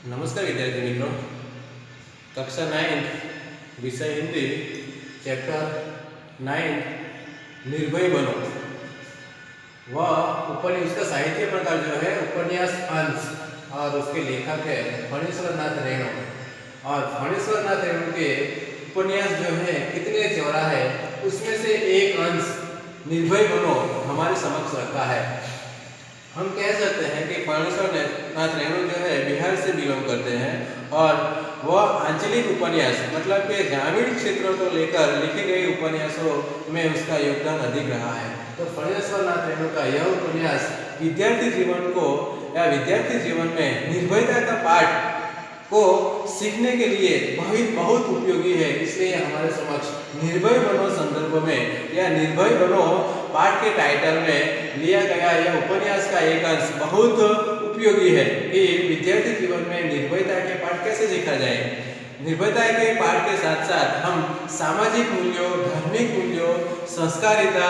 नमस्कार विद्यार्थी मित्रों, कक्षा 9 विषय हिंदी चैप्टर 9 निर्भय बनो। वह उसका साहित्य प्रकार जो है उपन्यास अंश और उसके लेखक है फणीश्वर नाथ रेणु। और फणीश्वर नाथ रेणु के उपन्यास जो है कितने चौड़ा है, उसमें से एक अंश निर्भय बनो हमारे समक्ष रखा है। हम कह सकते हैं कि फणीश्वर नाथ रेणु जो है बिहार से बिलोंग करते हैं और वह आंचलिक उपन्यास मतलब कि ग्रामीण क्षेत्रों को लेकर लिखे गए उपन्यासों में उसका योगदान अधिक रहा है। तो फणीश्वर नाथ रेणु का यह उपन्यास विद्यार्थी जीवन को या विद्यार्थी जीवन में निर्भयता का पाठ को सीखने के लिए बहुत उपयोगी है। इसलिए हमारे समक्ष निर्भय बनो संदर्भ में या निर्भय बनो पाठ के टाइटल में लिया गया यह उपन्यास का एक अंश बहुत उपयोगी है कि विद्यार्थी जीवन में निर्भयता के पाठ कैसे सीखा जाए। निर्भयता के पाठ के साथ साथ हम सामाजिक मूल्यों, धार्मिक मूल्यों, संस्कारिता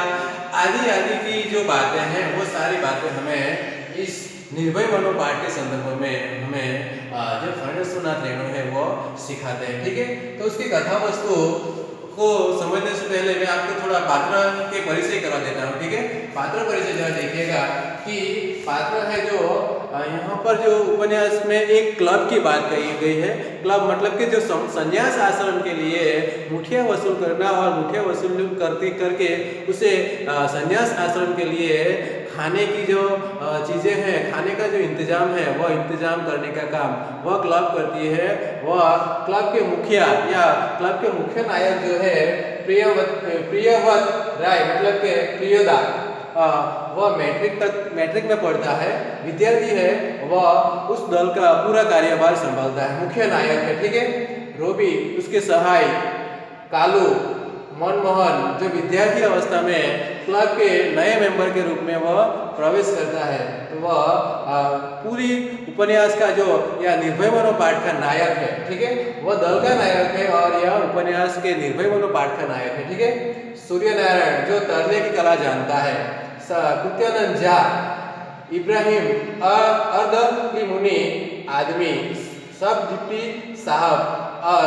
आदि आदि की जो बातें हैं वो सारी बातें हमें इस निर्भय बनो पाठ के संदर्भ में हमें जो फणीश्वर नाथ रेणु है वो सिखाते हैं। ठीक है, तो उसकी कथा वस्तु को समझने से पहले मैं आपको थोड़ा पात्र के परिचय करा देता हूँ। ठीक है, पात्र परिचय जरा देखिएगा कि पात्र है जो यहाँ पर जो उपन्यास में एक क्लब की बात कही गई है। क्लब मतलब कि जो संन्यास आश्रम के लिए मुठिया वसूल करना और मुठिया वसूल करके उसे संन्यास आश्रम के लिए खाने की जो चीज़ें हैं, खाने का जो इंतजाम है वह इंतजाम करने का काम वह क्लब करती है। वह क्लब के मुखिया या क्लब के मुख्य नायक जो है प्रियव्रत राय मतलब के प्रियदा, वह मैट्रिक में पढ़ता है, विद्यार्थी है, वह उस दल का पूरा कार्यभार संभालता है, मुख्य नायक है। ठीक है, रोबी उसके सहाय, कालू, मनमोहन जो विद्यार्थी अवस्था में क्लब के नए मेंबर के रूप में वह प्रवेश करता है। तो वह पूरी उपन्यास का जो या निर्भय बनो पाठ का नायक है। ठीक है, वह दल का नायक है और यह उपन्यास के निर्भय बनो पाठ का नायक है। ठीक है, सूर्य नारायण जो तैरने की कला जानता है, कृत्यानंद झा, इब्राहिम अर्ध मुनि आदमी, सब डिप्टी साहब और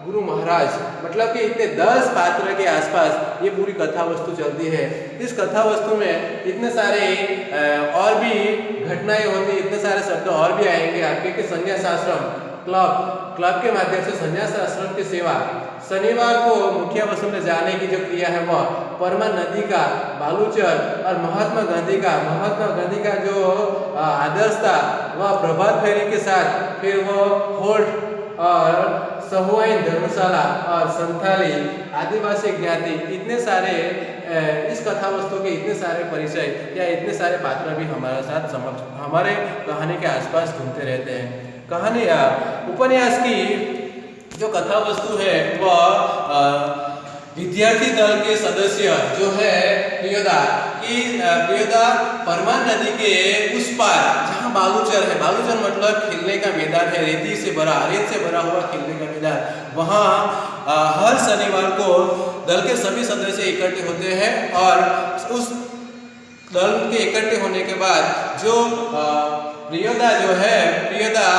गुरु महाराज, मतलब कि इतने 10 पात्र के आसपास ये पूरी कथा वस्तु चलती है। इस कथा वस्तु में इतने सारे और भी घटनाएं होती, इतने सारे शब्द और भी आएंगे आपके कि संन्यास आश्रम, क्लब के माध्यम से संन्यास आश्रम की सेवा, शनिवार को मुखिया वसूलने जाने की जो क्रिया है वह, परमा नदी का बालूचर और महात्मा गांधी का जो आदर्श था वह प्रभात फेरी के साथ, फिर वो होल्ट और सहुआइन धर्मशाला और संथाली आदिवासी ज्ञाति, इतने सारे इस कथा वस्तु के इतने सारे परिचय या इतने सारे पात्र भी हमारे साथ समक्ष हमारे कहानी के आसपास घूमते रहते हैं। कहानी उपन्यास की जो कथा वस्तु है वह विद्यार्थी दल के सदस्य जो है प्रियदा परमान नदी के उस पार जहाँ बालूचर है, बालूचर मतलब खेलने का मैदान है, रेत से भरा हुआ खेलने का मैदान, वहाँ हर शनिवार को दल के सभी सदस्य इकट्ठे होते हैं और उस दल के इकट्ठे होने के बाद जो प्रियदा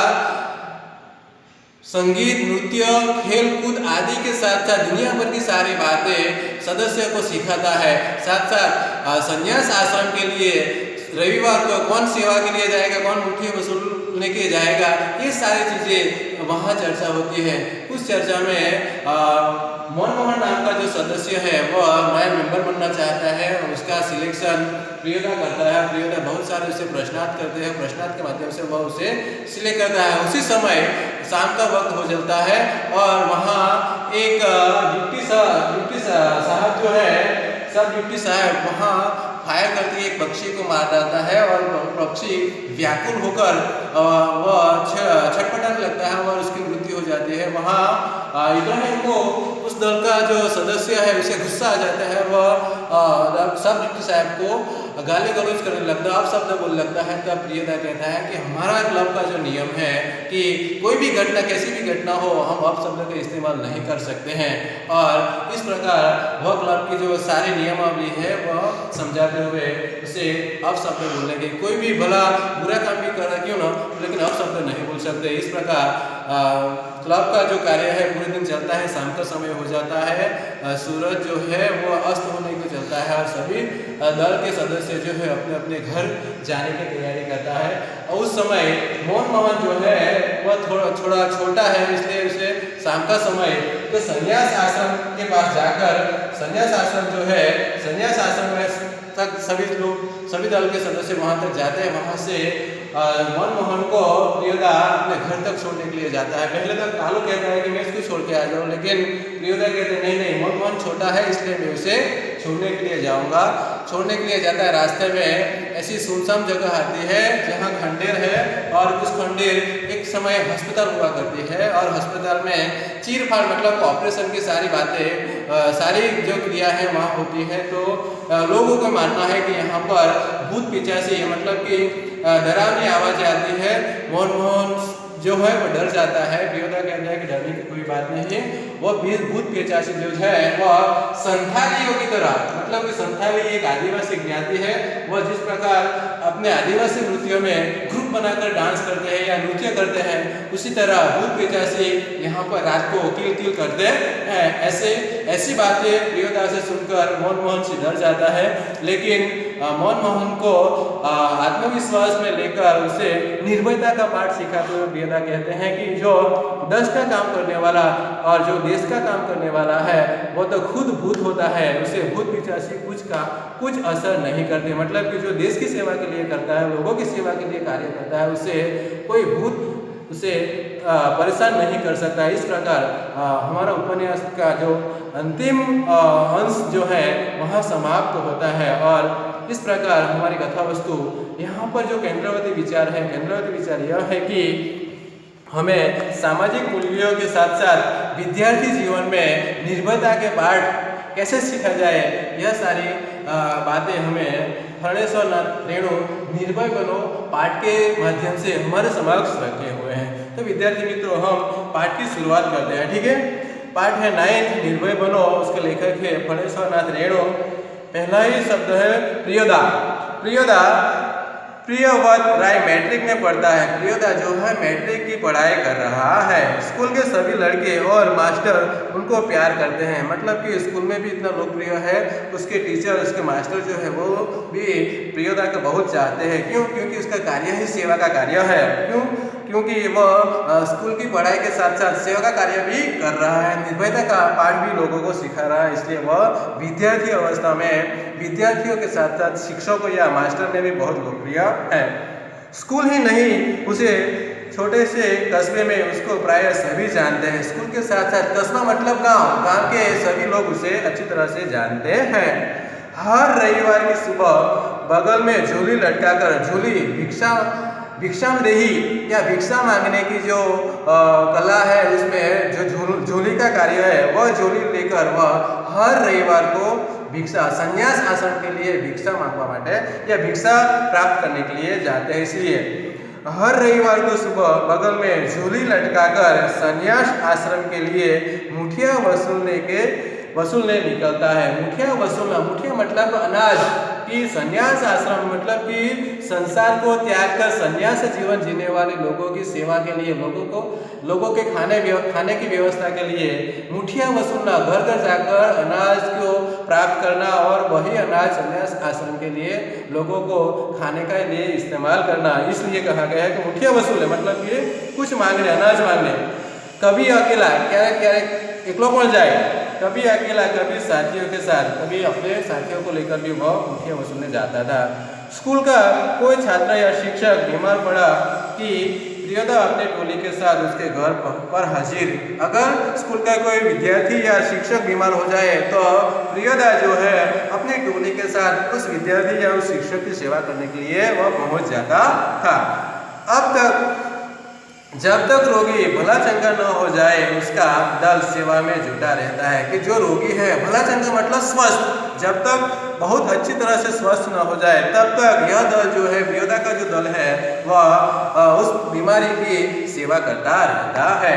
संगीत, नृत्य, खेल कूद आदि के साथ साथ दुनिया भर की सारी बातें सदस्य को सिखाता है। साथ साथ संन्यास आश्रम के लिए रविवार को कौन सेवा के लिए जाएगा, कौन मुठिया वसूलने के जाएगा, ये सारी चीज़ें वहाँ चर्चा होती है। उस चर्चा में मनमोहन नाम का जो सदस्य है वह नया मेंबर बनना चाहता है, उसका सिलेक्शन प्रियदा करता है। प्रियदा बहुत सारे उसे प्रश्नार्थ करते हैं, प्रश्नार्थ के माध्यम से वह उसे सिलेक्ट करता है। उसी समय शाम का वक्त हो जाता है और वहाँ एक डिप्टी साहब जो है, सब डिप्टी साहब वहाँ फायर करके एक पक्षी को मार डालता है और पक्षी व्याकुल होकर वह छटपटाने लगता है और उसकी मृत्यु हो जाती है। वहाँ इब्राहिम को उस दल का जो सदस्य है उसे गुस्सा आ जाता है, वह सब डिप्टी साहब को गाली गलौज करने लगता है, अपशब्द बोलने लगता है। तब प्रियदा कहता है कि हमारा क्लब का जो नियम है कि कोई भी घटना, कैसी भी घटना हो, हम अपशब्द का इस्तेमाल नहीं कर सकते हैं। और इस प्रकार वह क्लब की जो सारी नियमावली है वह समझाते हुए उसे अपशब्द बोलने के, कोई भी भला बुरा काम भी कर रहा क्यों ना, लेकिन अपशब्द नहीं बोल सकते। इस प्रकार क्लब का जो कार्य है पूरे दिन चलता है, शाम का समय हो जाता है, सूरज जो है वो अस्त होने को चलता है और सभी दल के सदस्य जो है अपने अपने घर जाने की तैयारी करता है। और उस समय मोहन जो है वह थोड़ा छोटा है, इसलिए उसे शाम का समय तो संन्यास आश्रम के पास जाकर, संन्यास आश्रम जो है, संन्यास आश्रम में तक सभी दल के सदस्य वहाँ तक जाते हैं। वहाँ से मनमोहन को प्रियदा अपने घर तक छोड़ने के लिए जाता है। पहले तो कालू कहता है कि मैं इसको छोड़ के आ जाऊँ, लेकिन प्रियदा कहते हैं नहीं, मनमोहन छोटा है इसलिए मैं उसे छोड़ने के लिए जाऊँगा। छोड़ने के लिए जाता है। रास्ते में ऐसी सुनसान जगह आती है जहाँ खंडेर है, और उस खंडेर एक समय अस्पताल हुआ करती है, और अस्पताल में चीर-फाड़ मतलब ऑपरेशन की सारी बातें, सारी जो क्रिया है वहाँ होती है। तो लोगों को मानना है कि यहाँ पर भूत पिचासी मतलब कि डरावनी आवाज़ें आती है। मोहन जो है वो डर जाता है। प्रियदा कहता है कि डरने की कोई बात नहीं है, वह भूत पिचासी जो है वह संथालियों की तरह, मतलब कि संथाली एक आदिवासी ज्ञाति है, वह जिस प्रकार अपने आदिवासी नृत्यों में ग्रुप बनाकर डांस करते हैं या नृत्य करते हैं, उसी तरह भूत पिचासी यहाँ पर रात को किल किल करते हैं। ऐसी बातें प्रियदा से सुनकर मोहन से डर जाता है, लेकिन मोहन को आत्मविश्वास में लेकर उसे निर्भयता का पाठ सिखाते हुए प्रियदा कहते हैं कि जो देश का काम करने वाला और जो देश का काम करने वाला है वो तो खुद भूत होता है, उसे भूत पिचासी कुछ असर नहीं करते। मतलब कि जो देश की सेवा के लिए करता है, लोगों की सेवा के लिए कार्य करता है, उसे कोई भूत उसे परेशान नहीं कर सकता। इस प्रकार हमारा उपन्यास का जो अंतिम अंश जो है वहाँ समाप्त होता है। और इस प्रकार हमारी कथा वस्तु यहाँ पर जो केंद्रवती विचार है, केंद्रवती विचार यह है कि हमें सामाजिक मूल्यों के साथ साथ विद्यार्थी जीवन में निर्भयता के पाठ कैसे सीखा जाए, यह सारी बातें हमें फणेश्वर नाथ रेणु निर्भय बनो पाठ के माध्यम से हमारे समक्ष रखे हुए हैं। तो विद्यार्थी मित्रों, हम पाठ की शुरुआत करते हैं। ठीक है, पाठ है 9th निर्भय बनो, उसके लेखक है फणेश्वर नाथ रेणु। पहला ही शब्द है प्रियदा। प्रियव्रत राय मैट्रिक में पढ़ता है। प्रियदा जो है मैट्रिक की पढ़ाई कर रहा है। स्कूल के सभी लड़के और मास्टर उनको प्यार करते हैं, मतलब कि स्कूल में भी इतना लोकप्रिय है, उसके टीचर, उसके मास्टर जो है वो भी प्रियदा को बहुत चाहते हैं। क्यों? क्योंकि उसका कार्य ही सेवा का कार्य है। क्योंकि वह स्कूल की पढ़ाई के साथ साथ सेवा का कार्य भी कर रहा है, निर्भयता का पाठ भी लोगों को सिखा रहा है। इसलिए वह विद्यार्थी अवस्था में विद्यार्थियों के साथ साथ शिक्षकों या मास्टर में भी बहुत लोकप्रिय है। स्कूल ही नहीं, उसे छोटे से कस्बे में उसको प्राय सभी जानते हैं। स्कूल के साथ साथ कस्बा मतलब गांव के सभी लोग उसे अच्छी तरह से जानते हैं। हर रविवार की सुबह बगल में झोली लटकाकर, झोली भिक्षामदेही या भिक्षा मांगने की जो कला है, उसमें जो झोली का कार्य है, वह झोली लेकर वह हर रविवार को भिक्षा, संन्यास आश्रम के लिए भिक्षा मांगवा माटे या भिक्षा प्राप्त करने के लिए जाते हैं। इसलिए हर रविवार को सुबह बगल में झोली लटकाकर संन्यास आश्रम के लिए मुठिया वसूलने निकलता है। मुठिया वसूलना, मुठिया मतलब अनाज, कि संन्यास आश्रम मतलब कि संसार को त्याग कर संन्यास जीवन जीने वाले लोगों की सेवा के लिए, लोगों के खाने की व्यवस्था के लिए मुठिया वसूलना, घर घर जाकर अनाज को प्राप्त करना और वही अनाज संन्यास आश्रम के लिए लोगों को खाने के लिए इस्तेमाल करना। इसलिए कहा गया है कि मुठिया वसूल है, मतलब कि कुछ मांगने, अनाज मांगने। कभी अकेला, क्यारेक एकलो पड़ जाए, कभी अकेला, कभी साथियों के साथ, कभी अपने साथियों को लेकर भी वह मुठिया वसूलने जाता था। स्कूल का कोई छात्र या शिक्षक बीमार पड़ा कि प्रियदा अपने टोली के साथ उसके घर पर हाजिर। अगर स्कूल का कोई विद्यार्थी या शिक्षक बीमार हो जाए तो प्रियदा जो है अपनी टोली के साथ उस विद्यार्थी या उस शिक्षक की सेवा करने के लिए वह पहुंच जाता था। अब तक जब तक रोगी भला चंगा न हो जाए उसका दल सेवा में जुटा रहता है। कि जो रोगी है, भला चंगा मतलब स्वस्थ, जब तक बहुत अच्छी तरह से स्वस्थ न हो जाए तब तक यह दल जो है, प्रियोदा का जो दल है वह उस बीमारी की सेवा करता रहता है।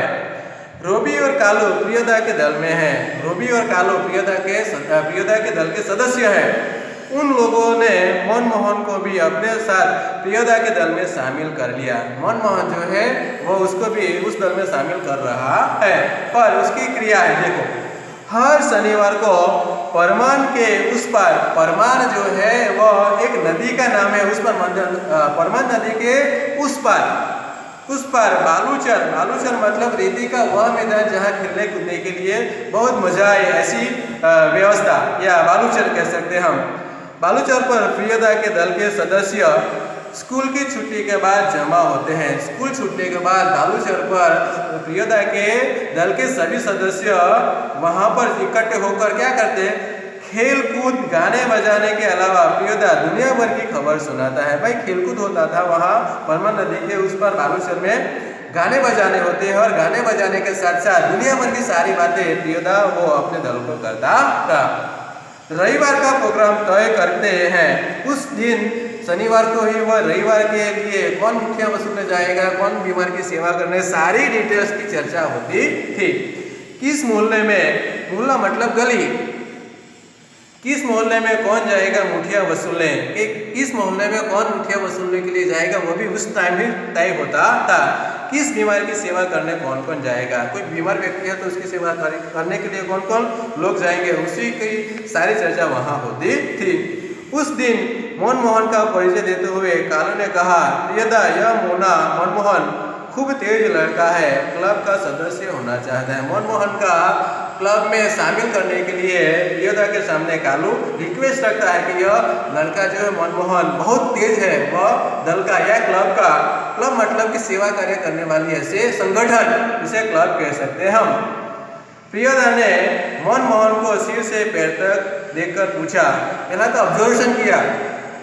रोबी और कालो प्रियोदा के दल में है। रोबी और कालो प्रियोदा के दल के सदस्य है। उन लोगों ने मनमोहन को भी अपने साथ प्रियोदा के दल में शामिल कर लिया। मनमोहन जो है वो उसको भी उस दल में शामिल कर रहा है। पर उसकी क्रिया है, देखो, हर शनिवार को परमान के उस पार, परमान जो है वह एक नदी का नाम है, उस पर परमान नदी के उस पार बालूचर मतलब रेती का वह मैदान जहाँ खेलने कूदने के लिए बहुत मजा आए, ऐसी व्यवस्था या बालूचर कह सकते हैं हम। बालूचर पर प्रियोदा के दल के सदस्य स्कूल की छुट्टी के बाद जमा होते हैं। स्कूल छुट्टी के बाद बालूचर पर प्रियोदा के दल के सभी सदस्य वहाँ पर इकट्ठे होकर क्या करते हैं, खेल कूद गाने बजाने के अलावा प्रियोदा दुनिया भर की खबर सुनाता है। भाई खेलकूद होता था वहाँ परमान नदी के उस पर बालूचर में, गाने बजाने होते हैं और गाने बजाने के साथ साथ दुनिया भर की सारी बातें प्रियोदा वो अपने दल को करता था। रविवार का प्रोग्राम तय करते हैं। उस दिन शनिवार को ही वह रविवार के लिए कौन मुठिया वसूलने जाएगा, कौन बीमार की सेवा करने, सारी डिटेल्स की चर्चा होती थी। किस मोहल्ले में, मोहल्ला मतलब गली, किस मोहल्ले में कौन जाएगा मुठिया वसूलने, कि किस मोहल्ले में कौन मुठिया वसूलने के लिए जाएगा वो भी उस टाइम ही तय होता था। किस बीमार की सेवा करने कौन कौन जाएगा, कोई बीमार व्यक्ति है तो उसकी सेवा करने के लिए कौन कौन लोग जाएंगे, उसी की सारी चर्चा वहाँ होती थी। उस दिन मनमोहन का परिचय देते हुए कालू ने कहा, प्रियोदा यह मनमोहन खूब तेज लड़का है, क्लब का सदस्य होना चाहता है। मनमोहन का क्लब में शामिल करने के लिए प्रियोदा के सामने कालू रिक्वेस्ट रखता है कि यह लड़का जो है मनमोहन बहुत तेज है, वह दल का या क्लब मतलब कि सेवा कार्य करने वाली ऐसे संगठन, इसे क्लब कह सकते हैं हम। प्रियोदा ने मनमोहन को सिर से पैर तक देखकर पूछा, पहला तो ऑब्जर्वेशन किया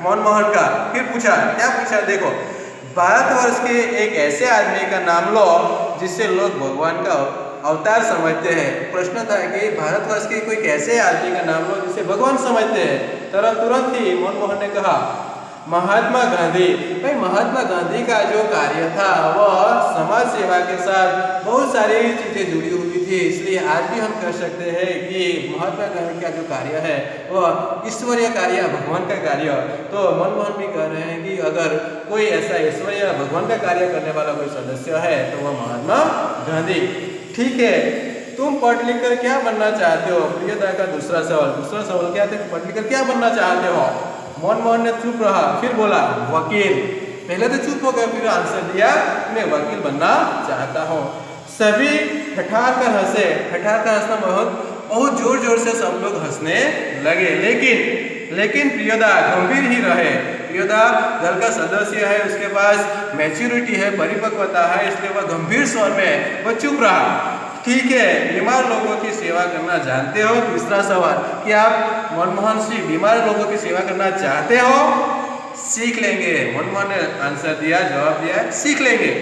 मनमोहन का, फिर पूछा, क्या पूछा देखो, भारतवर्ष के एक ऐसे आदमी का नाम लो जिससे लोग भगवान का अवतार समझते हैं। प्रश्न था कि भारतवर्ष के कोई ऐसे आदमी का नाम लो जिसे भगवान समझते हैं। तुरंत ही मनमोहन ने कहा महात्मा गांधी। भाई महात्मा गांधी का जो कार्य था वह समाज सेवा के साथ बहुत सारी चीजें जुड़ी हुई थी, इसलिए आज भी हम कह सकते हैं कि महात्मा गांधी का जो कार्य है वह ईश्वरीय कार्य, भगवान का कार्य। तो मनमोहन भी कह रहे हैं कि अगर कोई ऐसा ईश्वरीय भगवान का कार्य करने वाला कोई सदस्य है तो वह महात्मा गांधी। ठीक है, तुम पढ़ लिख कर क्या बनना चाहते हो? प्रियोदा का दूसरा सवाल क्या था, पढ़ लिख कर क्या बनना चाहते हो? मनमोहन ने चुप रहा, फिर बोला वकील। पहले तो चुप हो गया, फिर आंसर दिया मैं वकील बनना चाहता हूँ। सभी ठठार कर हंसे। ठठार कर हंसना बहुत जोर जोर से सब लोग हंसने लगे, लेकिन प्रियोदा गंभीर ही रहे। प्रियोदा दल का सदस्य है, उसके पास मैच्योरिटी है, परिपक्वता है, इसलिए वह गंभीर स्वर में वह चुप रहा। ठीक है, बीमार लोगों की सेवा करना जानते हो? तीसरा सवाल, कि आप मनमोहन सिंह बीमार लोगों की सेवा करना चाहते हो? सीख लेंगे। मनमोहन ने आंसर दिया, जवाब दिया, सीख लेंगे।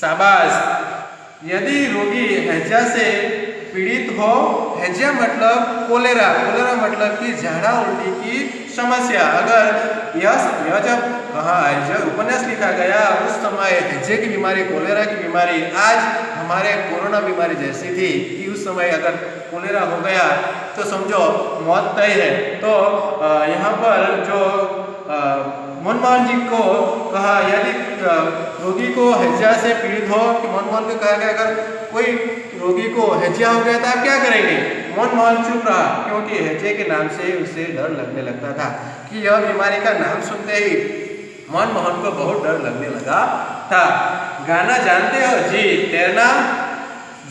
शाबाश। यदि रोगी हैजा से पीड़ित हो, हैजा मतलब कोलेरा मतलब कि झाड़ा उल्टी की समस्या, अगर यह जब उपन्यास लिखा गया उस समय हैजे की बीमारी, कोलेरा की बीमारी आज हमारे कोरोना बीमारी जैसी थी कि उस समय अगर कोलेरा हो गया तो समझो मौत तय है। तो यहाँ पर जो मनमोहन जी को कहा यदि रोगी को हैजा से पीड़ित हो, कि मनमोहन को कहा गया अगर कोई रोगी को हैजा हो गया तो आप क्या करेंगे? मनमोहन चुप रहा, क्योंकि हैजे के नाम से उसे डर लगने लगता था कि यह बीमारी का नाम सुनते ही मनमोहन को बहुत डर लगने लगा था। गाना जानते हो? जी। तैरना?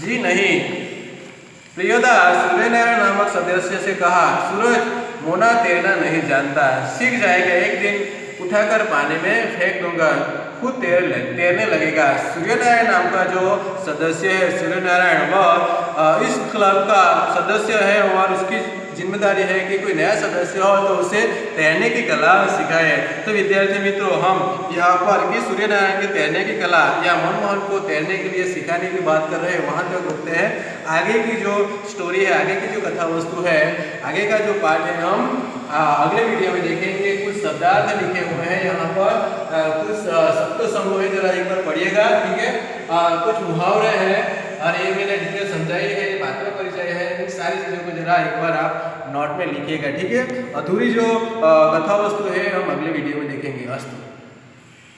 जी नहीं। प्रियोदा सूर्यनारायण नामक सदस्य से कहा, सूरज मोना तैरना नहीं जानता, सीख जाएगा, एक दिन उठाकर पानी में फेंक दूंगा, खुद तैरने लगेगा। सूर्यनारायण नाम का जो सदस्य है, सूर्यनारायण, वह इस क्लब का सदस्य है और उसकी जिम्मेदारी है कि कोई नया सदस्य हो तो उसे तैरने की कला सिखाए। तो विद्यार्थी मित्रों, हम यहाँ पर कि सूर्यनारायण की तैरने की कला या मनमोहन को तैरने के लिए सिखाने की बात कर रहे हैं, वहाँ तक रुकते हैं। आगे की जो स्टोरी है, आगे की जो कथा वस्तु है, आगे का जो पार्ट है, हम अगले वीडियो में देखेंगे। कुछ शब्दार्थ लिखे हुए हैं यहाँ पर, कुछ शब्द समूह है, जरा एक बार पढ़िएगा, ठीक है। कुछ मुहावरे हैं और ये मैंने डिटेल समझाई है, पात्र परिचय है, इन सारी चीज़ों को जरा एक बार आप नोट में लिखिएगा, ठीक है। अधूरी जो कथा वस्तु है हम अगले वीडियो में देखेंगे। अस्तु।